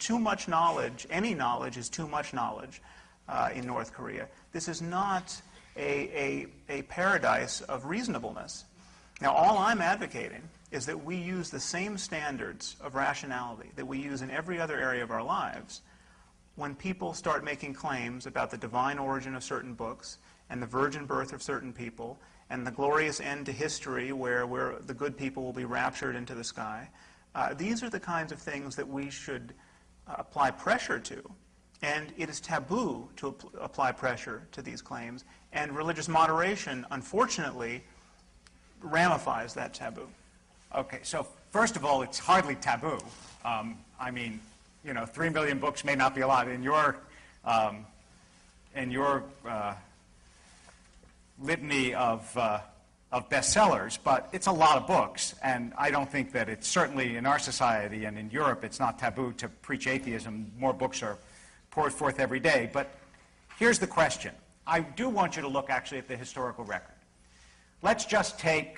too much knowledge, any knowledge is too much knowledge in North Korea. This is not a paradise of reasonableness. Now, all I'm advocating is that we use the same standards of rationality that we use in every other area of our lives when people start making claims about the divine origin of certain books and the virgin birth of certain people and the glorious end to history where the good people will be raptured into the sky. These are the kinds of things that we should apply pressure to. And it is taboo to apply pressure to these claims. And religious moderation, unfortunately, ramifies that taboo. Okay, so first of all, it's hardly taboo. I mean, 3 million books may not be a lot in your litany of bestsellers, but it's a lot of books, and I don't think that it's certainly in our society and in Europe it's not taboo to preach atheism. More books are poured forth every day. But here's the question. I do want you to look actually at the historical record. Let's just take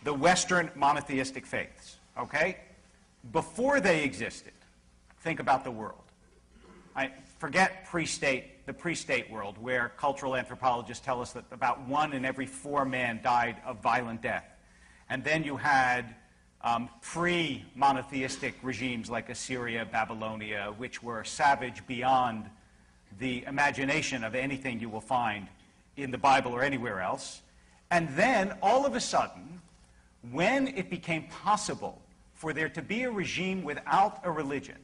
the Western monotheistic faiths, okay? Before they existed, think about the world. Forget the pre-state world, where cultural anthropologists tell us that about 1 in every 4 men died of violent death. And then you had pre-monotheistic regimes like Assyria, Babylonia, which were savage beyond the imagination of anything you will find in the Bible or anywhere else. And then, all of a sudden, when it became possible for there to be a regime without a religion,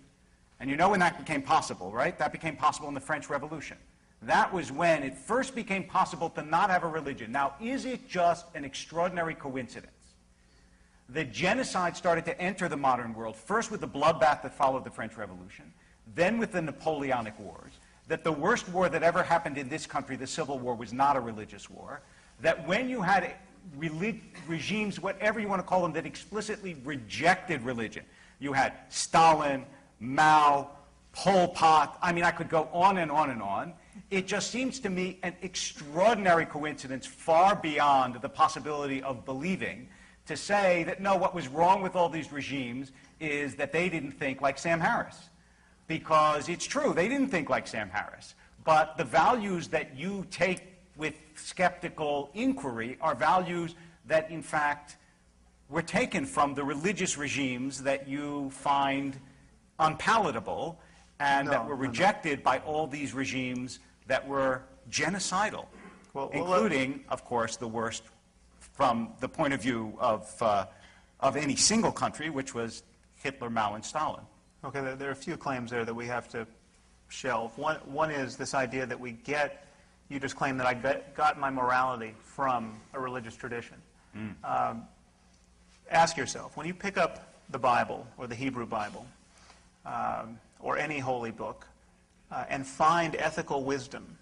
and you know when that became possible, right? That became possible in the French Revolution. That was when it first became possible to not have a religion. Now, is it just an extraordinary coincidence that genocide started to enter the modern world, first with the bloodbath that followed the French Revolution, then with the Napoleonic Wars, that the worst war that ever happened in this country, the Civil War, was not a religious war, that when you had regimes, whatever you want to call them, that explicitly rejected religion, you had Stalin, Mao, Pol Pot, I mean, I could go on and on and on. It just seems to me an extraordinary coincidence, far beyond the possibility of believing, to say that, no, what was wrong with all these regimes is that they didn't think like Sam Harris. Because it's true, they didn't think like Sam Harris. But the values that you take with skeptical inquiry are values that, in fact, were taken from the religious regimes that you find unpalatable and that were rejected by all these regimes that were genocidal, including, of course, the worst from the point of view of any single country, which was Hitler, Mao, and Stalin. Okay, there are a few claims there that we have to shelve. One is this idea that you just claim that I got my morality from a religious tradition. Ask yourself, when you pick up the Bible or the Hebrew Bible or any holy book and find ethical wisdom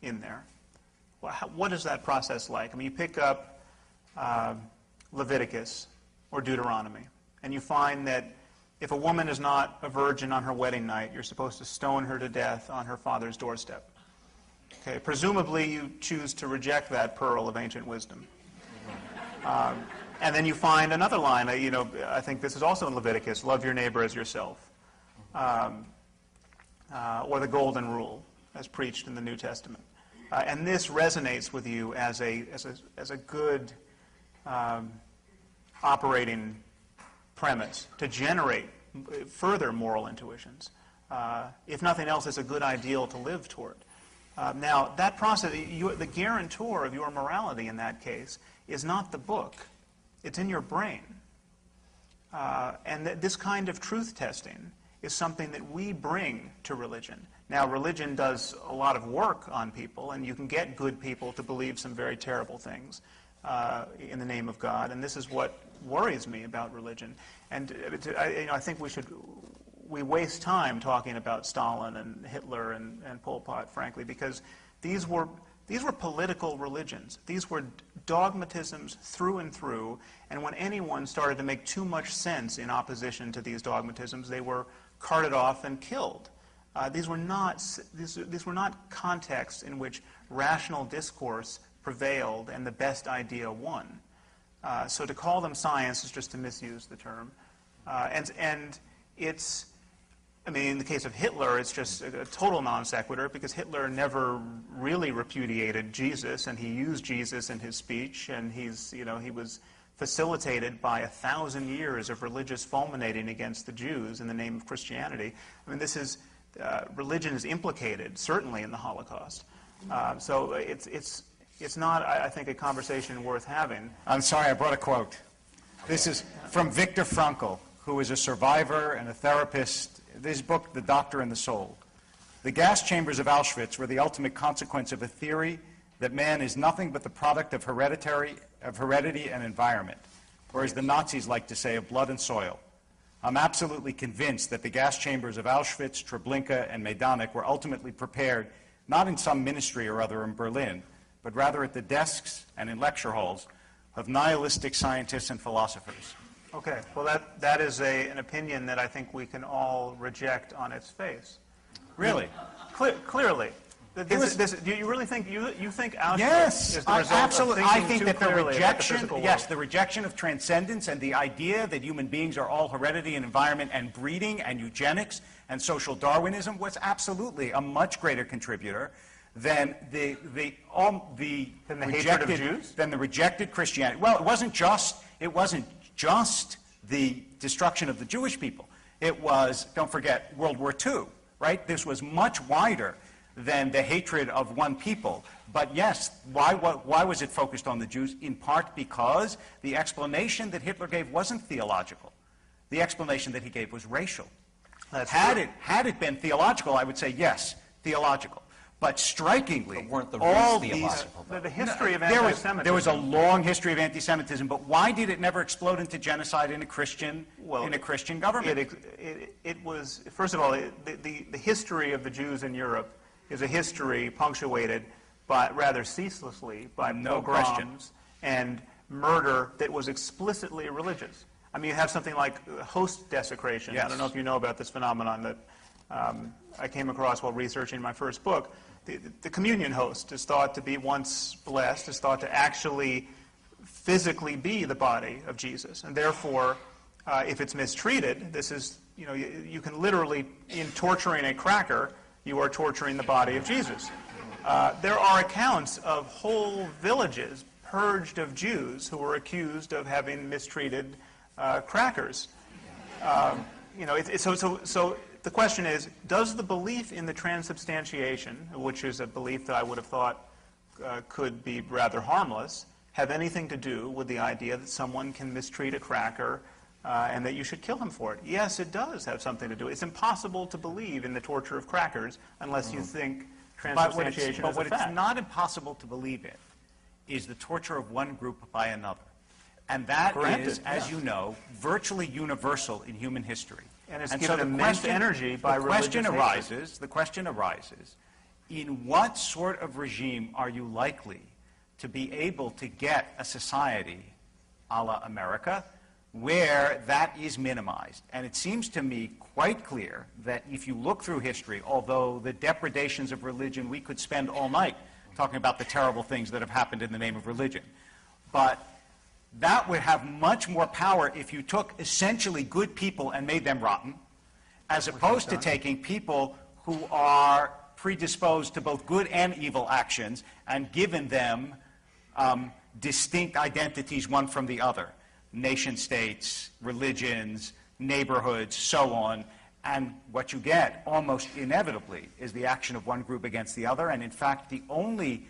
in there, what is that process like? I mean, you pick up Leviticus or Deuteronomy, and you find that if a woman is not a virgin on her wedding night, you're supposed to stone her to death on her father's doorstep. Okay, presumably you choose to reject that pearl of ancient wisdom. And then you find another line, I think this is also in Leviticus, love your neighbor as yourself. Or the golden rule, as preached in the New Testament. And this resonates with you as a good operating premise to generate further moral intuitions. If nothing else, it's a good ideal to live toward. Now, that process, the guarantor of your morality in that case is not the book. It's in your brain. And this kind of truth testing is something that we bring to religion. Now, religion does a lot of work on people, and you can get good people to believe some very terrible things in the name of God, and this is what worries me about religion. And I think we waste time talking about Stalin and Hitler and Pol Pot, frankly, because these were political religions. These were dogmatisms through and through, and when anyone started to make too much sense in opposition to these dogmatisms, they were carted off and killed. These were not contexts in which rational discourse prevailed and the best idea won. So to call them science is just to misuse the term. And it's I mean, in the case of Hitler, it's just a total non sequitur because Hitler never really repudiated Jesus, and he used Jesus in his speech, and he was facilitated by 1,000 years of religious fulminating against the Jews in the name of Christianity. I mean, religion is implicated, certainly, in the Holocaust. So it's not, I think, a conversation worth having. I'm sorry, I brought a quote. This is from Viktor Frankl, who is a survivor and a therapist. This book, The Doctor and the Soul. The gas chambers of Auschwitz were the ultimate consequence of a theory that man is nothing but the product of heredity and environment, or as the Nazis like to say, of blood and soil. I'm absolutely convinced that the gas chambers of Auschwitz, Treblinka, and Majdanek were ultimately prepared not in some ministry or other in Berlin, but rather at the desks and in lecture halls of nihilistic scientists and philosophers. Okay, well, that is an opinion that I think we can all reject on its face. Really? Clearly. Do you really think you think Auschwitz yes, is the result absolutely. of I thinking think too that the clearly rejection, about the physical yes, world? the rejection of transcendence and the idea that human beings are all heredity and environment and breeding and eugenics and social Darwinism was absolutely a much greater contributor than the hatred of Jews? Than the rejected Christianity. Well, it wasn't just the destruction of the Jewish people. It was, don't forget, World War II, right? This was much wider than the hatred of one people. But yes, why was it focused on the Jews? In part because the explanation that Hitler gave wasn't theological. The explanation that he gave was racial. Had it been theological, I would say yes, theological. But strikingly, weren't the all roots these... theological? The history of anti-Semitism. There was a long history of anti-Semitism, but why did it never explode into genocide in a Christian government? It was, first of all, the history of the Jews in Europe is a history punctuated by, rather ceaselessly, by pogroms and murder that was explicitly religious. I mean, you have something like host desecration. Yes. I don't know if you know about this phenomenon that I came across while researching my first book. The communion host is thought to be, once blessed, is thought to actually physically be the body of Jesus. And therefore, if it's mistreated, this is, you can literally, in torturing a cracker, you are torturing the body of Jesus. There are accounts of whole villages purged of Jews who were accused of having mistreated crackers. So the question is, does the belief in the transubstantiation, which is a belief that I would have thought could be rather harmless, have anything to do with the idea that someone can mistreat a cracker and that you should kill him for it? Yes, it does have something to do. It's impossible to believe in the torture of crackers unless you think transubstantiation is a fact. But what it's not impossible to believe in is the torture of one group by another. And that is, as you know, virtually universal in human history. And it's given immense energy by religious hatred. The question arises, in what sort of regime are you likely to be able to get a society a la America where that is minimized? And it seems to me quite clear that if you look through history, although the depredations of religion, we could spend all night talking about the terrible things that have happened in the name of religion. But that would have much more power if you took essentially good people and made them rotten, as opposed to taking people who are predisposed to both good and evil actions and given them distinct identities one from the other. Nation states, religions, neighborhoods, so on. And what you get, almost inevitably, is the action of one group against the other. And in fact, the only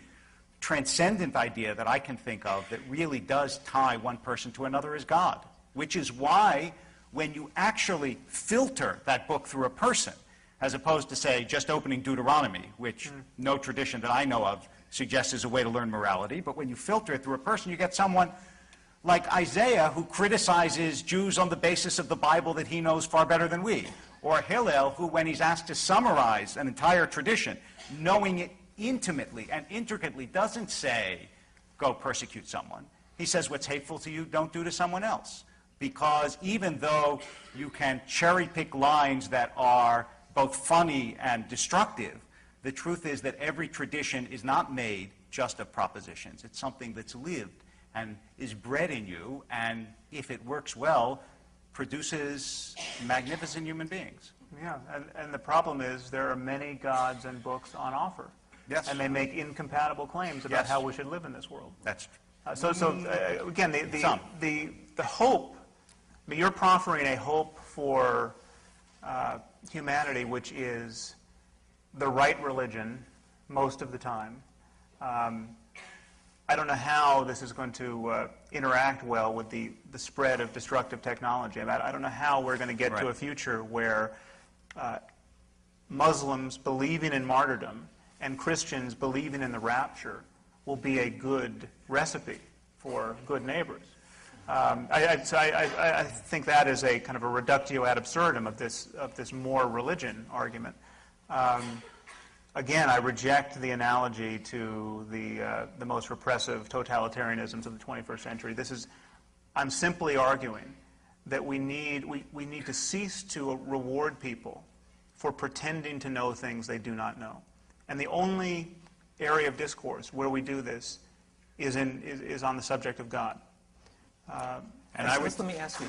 transcendent idea that I can think of that really does tie one person to another is God, which is why when you actually filter that book through a person, as opposed to, say, just opening Deuteronomy, which no tradition that I know of suggests is a way to learn morality, but when you filter it through a person, you get someone like Isaiah who criticizes Jews on the basis of the Bible that he knows far better than we, or Hillel who, when he's asked to summarize an entire tradition, knowing it intimately and intricately, doesn't say, go persecute someone. He says, what's hateful to you, don't do to someone else. Because even though you can cherry-pick lines that are both funny and destructive, the truth is that every tradition is not made just of propositions. It's something that's lived and is bred in you, and if it works well, produces magnificent human beings. Yeah, and the problem is there are many gods and books on offer. Yes. And they make incompatible claims about Yes. how we should live in this world. That's Again, the hope, I mean, you're proffering a hope for humanity, which is the right religion most of the time. I don't know how this is going to interact well with the spread of destructive technology. I don't know how we're going to get to a future where Muslims believing in martyrdom and Christians believing in the rapture will be a good recipe for good neighbors. I think that is a kind of a reductio ad absurdum of this more religion argument. Again, I reject the analogy to the most repressive totalitarianisms of the 21st century. I'm simply arguing that we need to cease to reward people for pretending to know things they do not know. And the only area of discourse where we do this is on the subject of God. Let me ask you.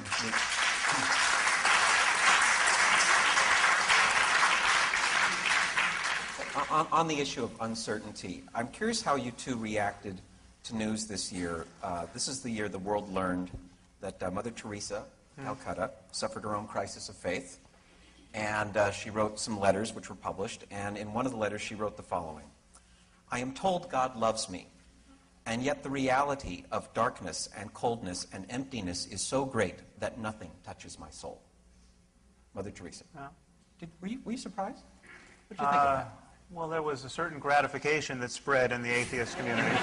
On the issue of uncertainty, I'm curious how you two reacted to news this year. This is the year the world learned that Mother Teresa, Calcutta, suffered her own crisis of faith. And she wrote some letters which were published. And in one of the letters she wrote the following: I am told God loves me, and yet the reality of darkness and coldness and emptiness is so great that nothing touches my soul. Mother Teresa. Yeah. Were you surprised? What did you think of that? Well, there was a certain gratification that spread in the atheist community.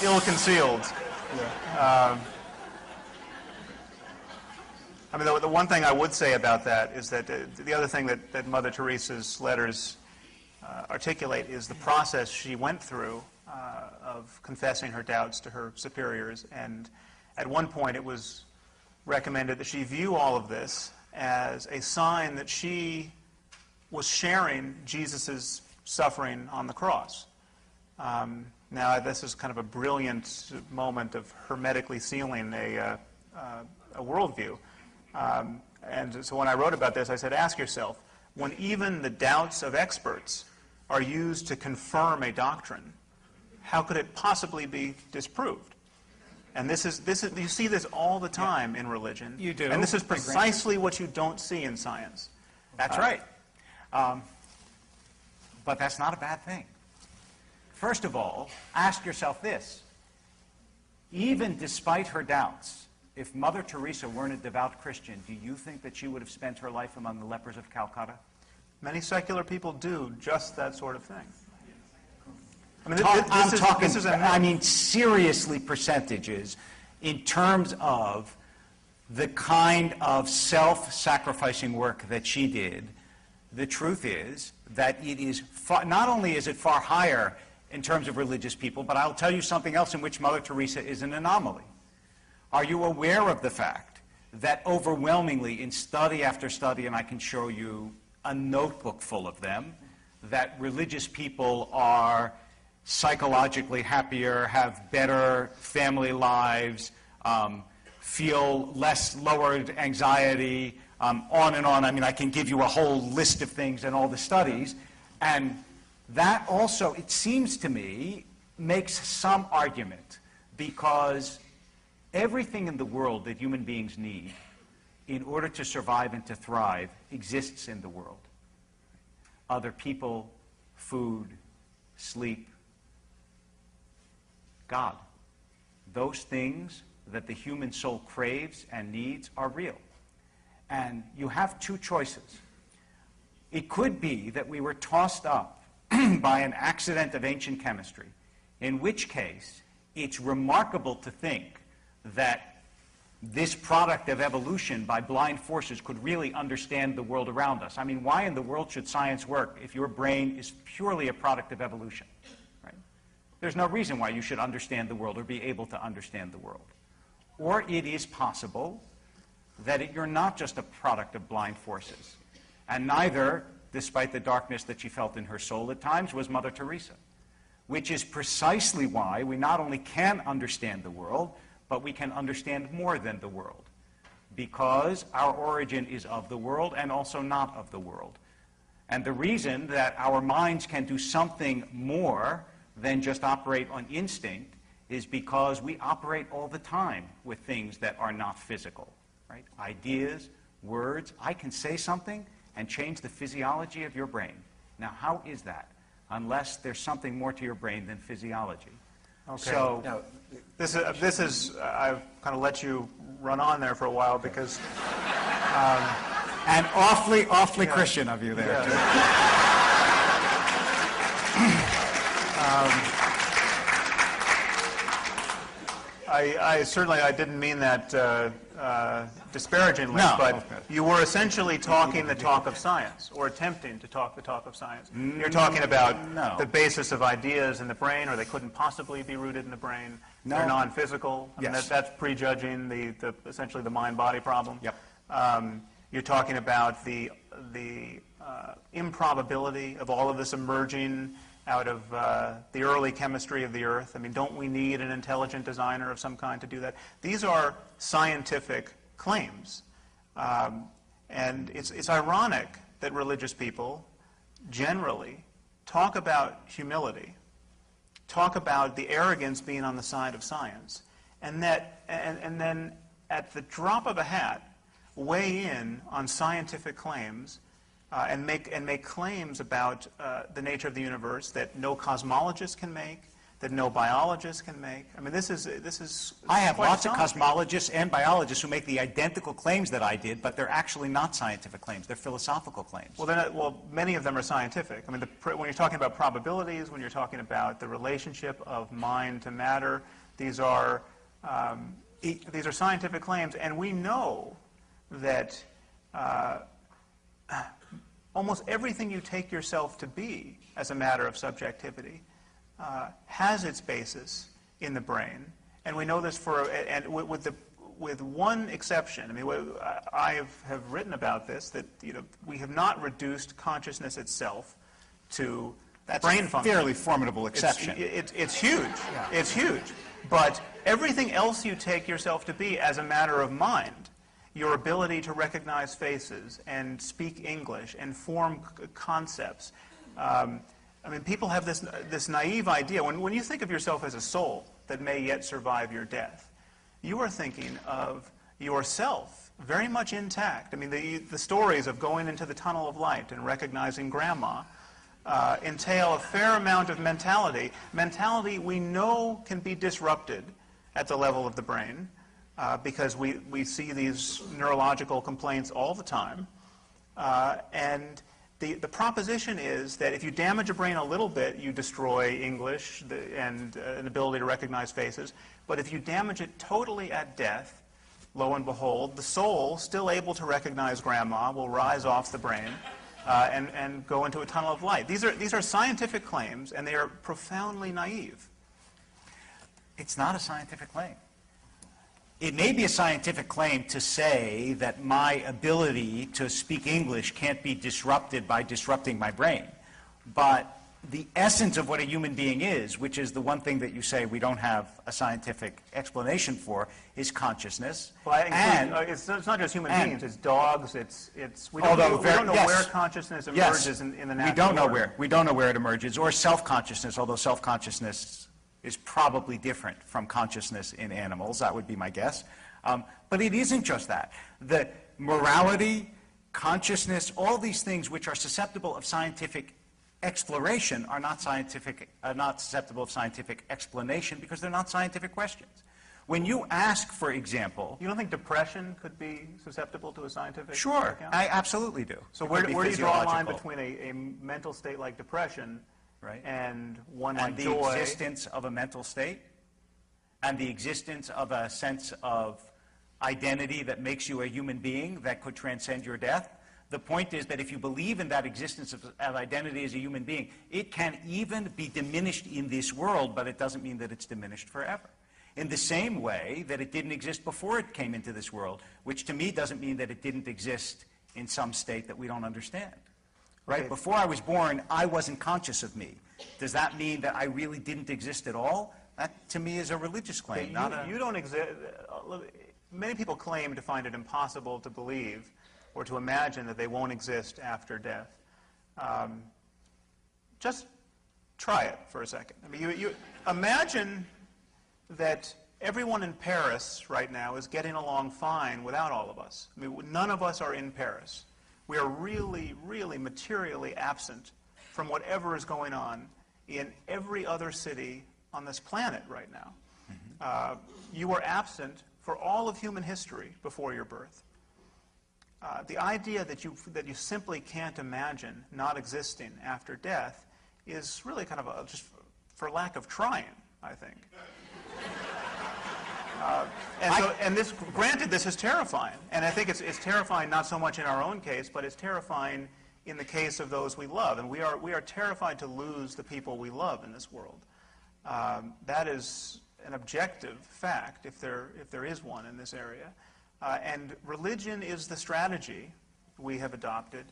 Ill-concealed. Yeah. I mean, the one thing I would say about that is that the other thing that Mother Teresa's letters articulate is the process she went through of confessing her doubts to her superiors. And at one point it was recommended that she view all of this as a sign that she was sharing Jesus' suffering on the cross. Now, this is kind of a brilliant moment of hermetically sealing a worldview. And so when I wrote about this, I said, ask yourself, when even the doubts of experts are used to confirm a doctrine, how could it possibly be disproved? And this is you see this all the time in religion. You do. And this is precisely what you don't see in science. That's right. But that's not a bad thing. First of all, ask yourself this. Even despite her doubts, if Mother Teresa weren't a devout Christian, do you think that she would have spent her life among the lepers of Calcutta? Many secular people do just that sort of thing. I mean, seriously percentages in terms of the kind of self-sacrificing work that she did. The truth is that it is not only is it far higher in terms of religious people, but I'll tell you something else in which Mother Teresa is an anomaly. Are you aware of the fact that overwhelmingly in study after study, and I can show you a notebook full of them, that religious people are psychologically happier, have better family lives, feel less lowered anxiety, on and on. I mean, I can give you a whole list of things in all the studies. And that also, it seems to me, makes some argument, because everything in the world that human beings need in order to survive and to thrive exists in the world. Other people, food, sleep, God. Those things that the human soul craves and needs are real. And you have two choices. It could be that we were tossed up by an accident of ancient chemistry, in which case it's remarkable to think that this product of evolution by blind forces could really understand the world around us. I mean, why in the world should science work if your brain is purely a product of evolution? Right? There's no reason why you should understand the world or be able to understand the world. Or it is possible that you're not just a product of blind forces. And neither, despite the darkness that she felt in her soul at times, was Mother Teresa. Which is precisely why we not only can understand the world, but we can understand more than the world. because our origin is of the world and also not of the world. And the reason that our minds can do something more than just operate on instinct is because we operate all the time with things that are not physical, right? Ideas, words. I can say something and change the physiology of your brain. Now, how is that? Unless there's something more to your brain than physiology. Okay. So, Now, This is I've kind of let you run on there for a while because and awfully Christian of you there. I certainly didn't mean that disparagingly, No. but Okay. you were essentially talking the talk of science, or attempting to talk the talk of science. You're talking about No. the basis of ideas in the brain, or they couldn't possibly be rooted in the brain. No. They're non-physical. I mean, Yes. that's prejudging essentially the mind-body problem. Yep. You're talking about the improbability of all of this emerging out of the early chemistry of the Earth. I mean, don't we need an intelligent designer of some kind to do that? These are scientific claims. And it's ironic that religious people generally talk about humility, talk about the arrogance being on the side of science, and then at the drop of a hat weigh in on scientific claims and make claims about the nature of the universe that no cosmologist can make, that no biologist can make. I mean, this is. I have quite lots of astonishing. cosmologists and biologists who make the identical claims that I did, but they're actually not scientific claims. They're philosophical claims. Well, many of them are scientific. I mean, when you're talking about probabilities, when you're talking about the relationship of mind to matter, these are scientific claims, and we know that almost everything you take yourself to be as a matter of subjectivity has its basis in the brain, and we know this with one exception. I mean, I have written about this, that we have not reduced consciousness itself to brain function. Fairly formidable exception. It's huge. Yeah. It's huge. But everything else you take yourself to be as a matter of mind, your ability to recognize faces and speak English and form concepts. I mean, people have this naive idea. When you think of yourself as a soul that may yet survive your death, you are thinking of yourself very much intact. I mean, the stories of going into the tunnel of light and recognizing Grandma entail a fair amount of mentality. Mentality we know can be disrupted at the level of the brain because we see these neurological complaints all the time. And the proposition is that if you damage a brain a little bit, you destroy English and an ability to recognize faces. But if you damage it totally at death, lo and behold, the soul, still able to recognize Grandma, will rise off the brain and go into a tunnel of light. These are scientific claims, and they are profoundly naive. It's not a scientific claim. It may be a scientific claim to say that my ability to speak English can't be disrupted by disrupting my brain. But the essence of what a human being is, which is the one thing that you say we don't have a scientific explanation for, is consciousness. Well, it's not just human beings. It's dogs. We don't know where consciousness emerges in the natural order. We don't know where it emerges, or self-consciousness, although self-consciousness is probably different from consciousness in animals. That would be my guess. But it isn't just that. The morality, consciousness, all these things which are susceptible of scientific exploration are not susceptible of scientific explanation because they're not scientific questions. When you ask, for example... You don't think depression could be susceptible to a scientific Sure, account? I absolutely do. So where do you draw a line between a mental state like depression and one like joy? And the existence of a mental state, and the existence of a sense of identity that makes you a human being that could transcend your death. The point is that if you believe in that existence of identity as a human being, it can even be diminished in this world, but it doesn't mean that it's diminished forever. In the same way that it didn't exist before it came into this world, which to me doesn't mean that it didn't exist in some state that we don't understand. Right? Okay. Before I was born, I wasn't conscious of me. Does that mean that I really didn't exist at all? That, to me, is a religious claim. You don't exist. many people claim to find it impossible to believe or to imagine that they won't exist after death. Just try it for a second. I mean, you imagine that everyone in Paris right now is getting along fine without all of us. I mean, none of us are in Paris. We are really, really materially absent from whatever is going on in every other city on this planet right now. You were absent for all of human history before your birth. The idea that you simply can't imagine not existing after death is really kind of just for lack of trying, I think. Granted, this is terrifying, and I think it's terrifying not so much in our own case, but it's terrifying in the case of those we love, and we are terrified to lose the people we love in this world. That is an objective fact, if there is one in this area, and religion is the strategy we have adopted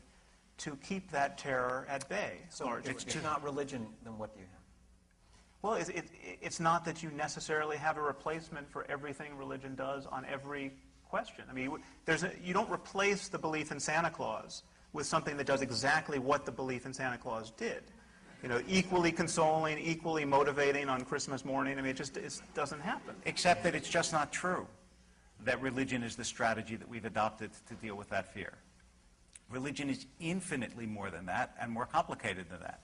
to keep that terror at bay. So if it's not religion, then what do you have? Well, it's not that you necessarily have a replacement for everything religion does on every question. I mean, you don't replace the belief in Santa Claus with something that does exactly what the belief in Santa Claus did. You know, equally consoling, equally motivating on Christmas morning. I mean, it doesn't happen. Except that it's just not true that religion is the strategy that we've adopted to deal with that fear. Religion is infinitely more than that and more complicated than that.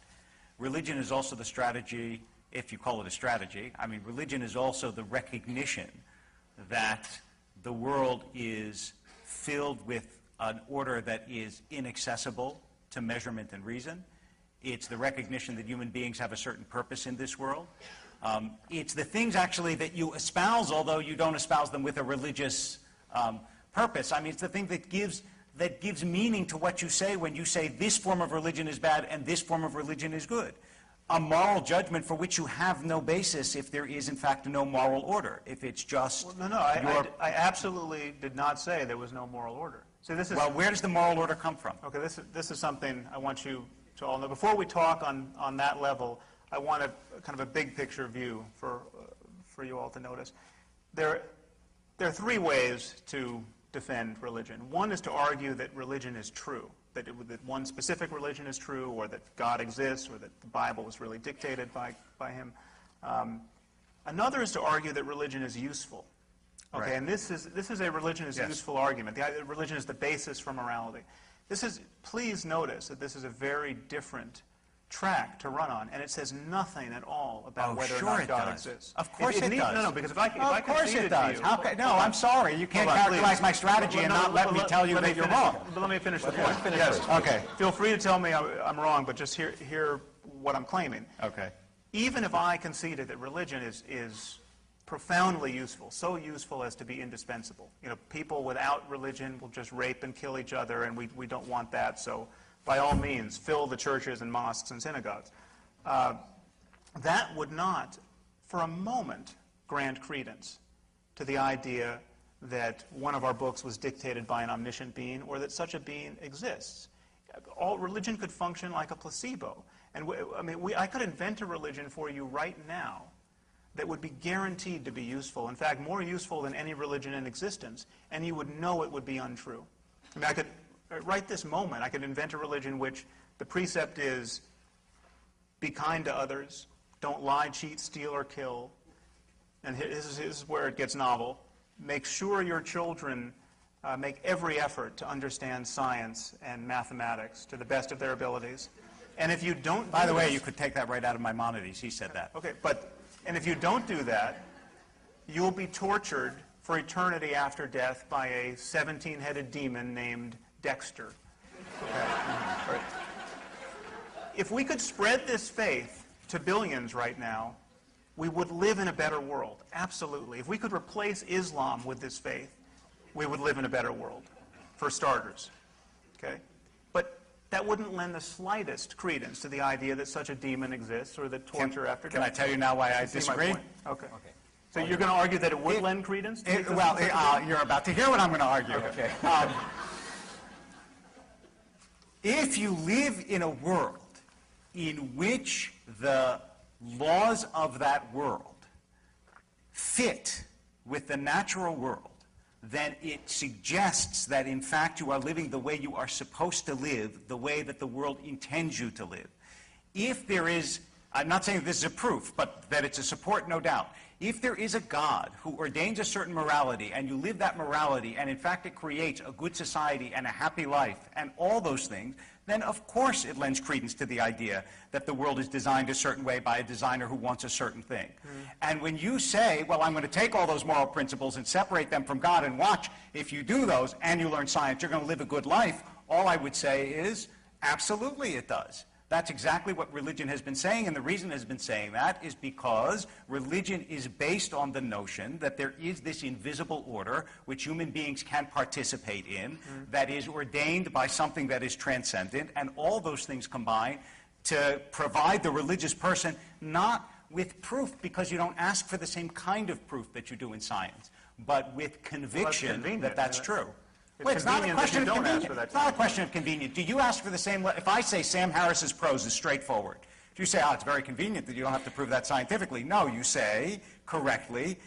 Religion is also the strategy, if you call it a strategy. I mean, religion is also the recognition that the world is filled with an order that is inaccessible to measurement and reason. It's the recognition that human beings have a certain purpose in this world. It's the things, actually, that you espouse, although you don't espouse them with a religious purpose. I mean, it's the thing that gives meaning to what you say when you say this form of religion is bad and this form of religion is good. A moral judgment for which you have no basis if there is, in fact, no moral order. If it's just... Well, no, I absolutely did not say there was no moral order. So this is... Well, where does the moral order come from? Okay, this is something I want you to all know. Before we talk on that level, I want a kind of a big picture view for you all to notice. There are three ways to defend religion. One is to argue that religion is true, that one specific religion is true, or that God exists, or that the Bible was really dictated by him. Another is to argue that religion is useful. Okay, right. And this is a religion is useful argument. Religion is the basis for morality. Please notice that this is a very different track to run on, and it says nothing at all about whether or not God exists. Of course it does. No, because if I concede it to you... No, I'm sorry. You can't characterize my strategy and not let me tell you that you're wrong. But let me finish the point. Yes. Okay. Feel free to tell me I'm wrong, but just hear what I'm claiming. Okay. Even if I conceded that religion is profoundly useful, so useful as to be indispensable. You know, people without religion will just rape and kill each other, and we don't want that, so by all means, fill the churches and mosques and synagogues. That would not, for a moment, grant credence to the idea that one of our books was dictated by an omniscient being, or that such a being exists. All religion could function like a placebo. And I could invent a religion for you right now that would be guaranteed to be useful, in fact, more useful than any religion in existence, and you would know it would be untrue. I mean, right this moment, I could invent a religion which the precept is, be kind to others, don't lie, cheat, steal, or kill, and this is where it gets novel, make sure your children make every effort to understand science and mathematics to the best of their abilities. And if you don't... By the way, you could take that right out of Maimonides. He said that. Okay, and if you don't do that, you'll be tortured for eternity after death by a 17-headed demon named Dexter. Okay. Right. If we could spread this faith to billions right now, we would live in a better world. Absolutely. If we could replace Islam with this faith, we would live in a better world, for starters. Okay? But that wouldn't lend the slightest credence to the idea that such a demon exists, or that torture after death. Can I tell you now why I disagree? Okay. So you're going to argue that it would lend credence? You're about to hear what I'm going to argue. Okay. If you live in a world in which the laws of that world fit with the natural world, then it suggests that, in fact, you are living the way you are supposed to live, the way that the world intends you to live. If there is, I'm not saying this is a proof, but that it's a support, no doubt. If there is a God who ordains a certain morality, and you live that morality, and in fact it creates a good society and a happy life, and all those things, then of course it lends credence to the idea that the world is designed a certain way by a designer who wants a certain thing. And when you say, well, I'm going to take all those moral principles and separate them from God and watch, if you do those and you learn science, you're going to live a good life, all I would say is, absolutely it does. That's exactly what religion has been saying, and the reason it has been saying that is because religion is based on the notion that there is this invisible order which human beings can participate in, that is ordained by something that is transcendent, and all those things combine to provide the religious person not with proof, because you don't ask for the same kind of proof that you do in science, but with conviction that that's true. Wait, it's not a question of convenience. It's not a question of convenience. Do you ask for the same? If I say Sam Harris's prose is straightforward, do you say, oh, it's very convenient that you don't have to prove that scientifically? No, you say, correctly,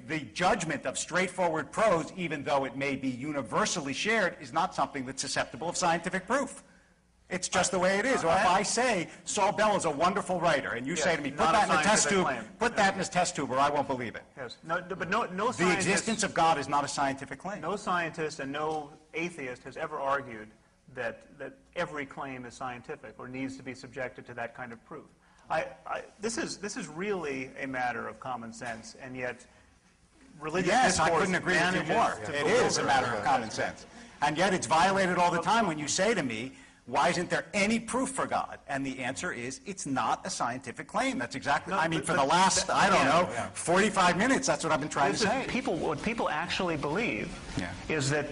the judgment of straightforward prose, even though it may be universally shared, is not something that's susceptible of scientific proof. It's just the way it is. Or if I say Saul Bell is a wonderful writer, and you say to me, put that in a test tube, put that in a test tube, or I won't believe it. Yes. No, but no scientist, the existence of God is not a scientific claim. No scientist and no atheist has ever argued that every claim is scientific or needs to be subjected to that kind of proof. This is really a matter of common sense, and yet religious discourse I couldn't agree with you more. It is a matter of common sense. And yet it's violated all the time when you say to me, why isn't there any proof for God? And the answer is, it's not a scientific claim. That's exactly, I mean, for the last, 45 minutes, that's what I've been trying to say. What people actually believe is that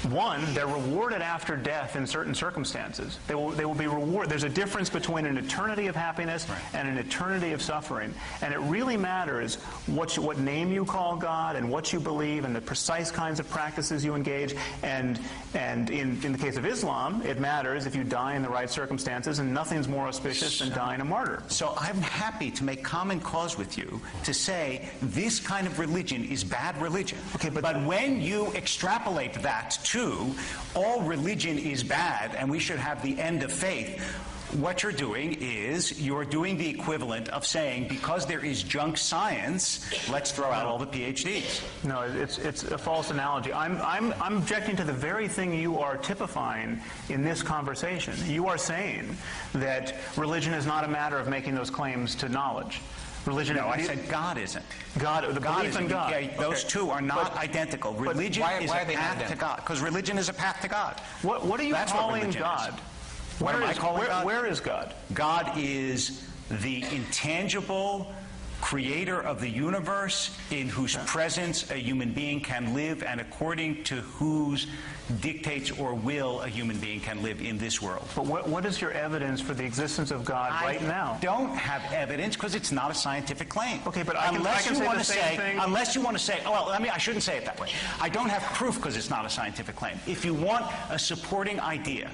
one, they're rewarded after death in certain circumstances. They will be rewarded. There's a difference between an eternity of happiness and an eternity of suffering. And it really matters what name you call God and what you believe and the precise kinds of practices you engage. And in the case of Islam, it matters if you die in the right circumstances, and nothing's more auspicious than dying a martyr. So I'm happy to make common cause with you to say this kind of religion is bad religion. Okay, but when you extrapolate that to all religion is bad and we should have the end of faith, what you're doing is you're doing the equivalent of saying, because there is junk science, let's throw out all the PhDs. No, it's a false analogy. I'm objecting to the very thing you are typifying in this conversation. You are saying that religion is not a matter of making those claims to knowledge. Religion. No, I said God isn't. God, the belief in God. Yeah, those two are not identical. Religion is a path to God. Because religion is a path to God. What are you calling God? What am I calling God? Where is God? God is the intangible creator of the universe, in whose presence a human being can live, and according to whose dictates or will a human being can live in this world. But what is your evidence for the existence of God right now? I don't have evidence because it's not a scientific claim. Okay, but unless you want to say, oh, well, I shouldn't say it that way. I don't have proof because it's not a scientific claim. If you want a supporting idea,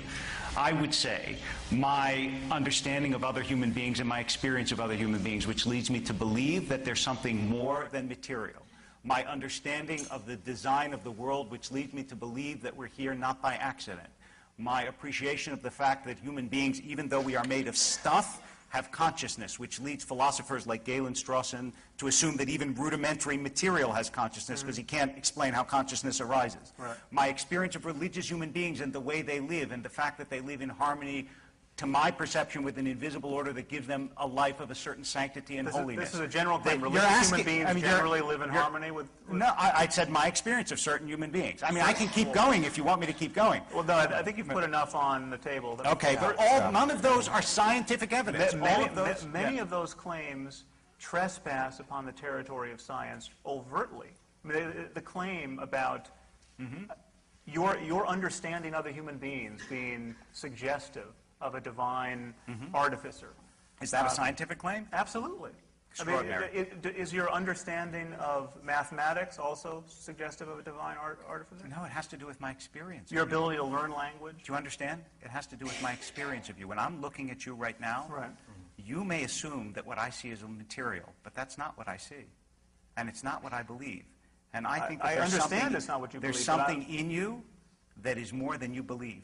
I would say my understanding of other human beings and my experience of other human beings, which leads me to believe that there's something more than material. My understanding of the design of the world, which leads me to believe that we're here not by accident. My appreciation of the fact that human beings, even though we are made of stuff, have consciousness, which leads philosophers like Galen Strawson to assume that even rudimentary material has consciousness, because he can't explain how consciousness arises. Right. My experience of religious human beings and the way they live, and the fact that they live in harmony, to my perception, with an invisible order that gives them a life of a certain sanctity and holiness. This is a general claim. Religious human beings generally live in harmony with... No, I said my experience of certain human beings. I mean, I can keep going if you want me to keep going. Well, no, I think you've put enough on the table. Okay, but none of those are scientific evidence. Many of those claims trespass upon the territory of science overtly. I mean, the claim about your understanding other human beings being suggestive of a divine artificer. Is that a scientific claim? Absolutely. Extraordinary. Is your understanding of mathematics also suggestive of a divine artificer? No, it has to do with my experience. Your ability to learn language? Do you understand? It has to do with my experience of you. When I'm looking at you right now, you may assume that what I see is a material, but that's not what I see. And it's not what I believe. And I think I that there's understand something, it's not what you there's believe, but something in you that is more than you believe.